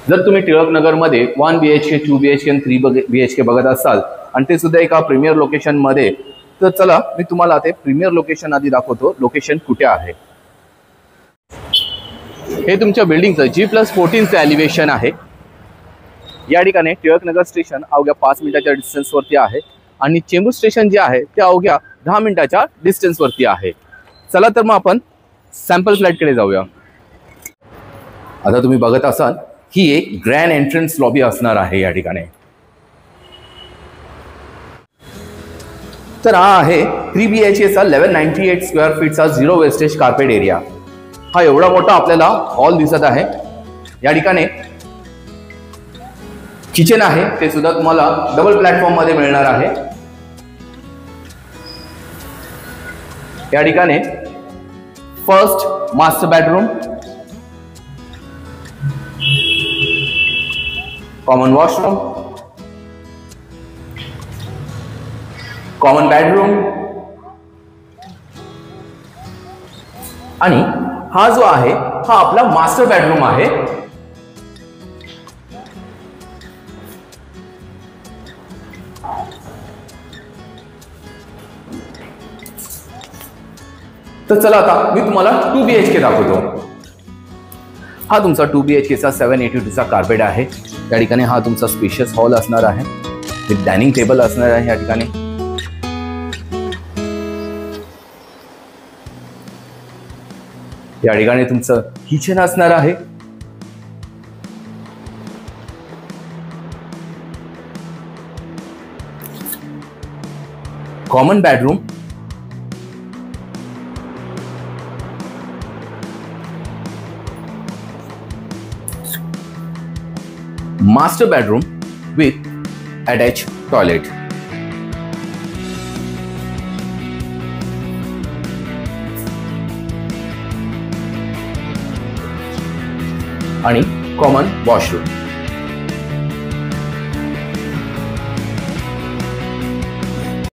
जर तुम्ही टिळक नगरमध्ये 1 BHK 2 BHK आणि 3 BHK बघत असाल आणि ते सुद्धा एका प्रीमियर लोकेशनमध्ये, तर चला मी तुम्हाला ते प्रीमियर लोकेशन आधी दाखवतो. लोकेशन कुठे आहे. हे तुमच्या बिल्डिंगचं G+14चं एलिव्हेशन आहे. या ठिकाणी टिळक नगर स्टेशन अवघ्या 5 मिनिटाच्या डिस्टन्सवरती आहे आणि चेंबूर स्टेशन जे आहे ते अवघ्या 10 मिनिटाच्या डिस्टन्सवरती आहे. चला तर मग आपण सॅम्पल फ्लॅटकडे जाऊया. आता तुम्ही बघत असाल ही एक ग्रँड एंट्रन्स लॉबी असणार आहे या ठिकाणी. तर हा आहे 3 BHKचा 1198 स्क्वेअर फीटचा 0 वेस्टेज कार्पेट एरिया. हा एवढा मोठा आपल्याला हॉल दिसत आहे. या ठिकाणी किचन आहे ते सुद्धा तुम्हाला डबल प्लॅटफॉर्म मध्ये मिळणार आहे. या ठिकाणी first master bedroom, common washroom, common bedroom आणि हा जो आहे हा आपला मास्टर बेडरूम आहे. तर चला आता मी तुम्हाला 2 BHK दाखवतो. हा तुमचा 2 BHKचा 782चा कार्पेट आहे. या ठिकाणी हा तुमचा स्पेशियस हॉल असणार आहे विथ डायनिंग टेबल असणार आहे. या ठिकाणी तुमचं किचन असणार आहे. Common bedroom, master bedroom with attached toilet आणि कॉमन वॉशरूम.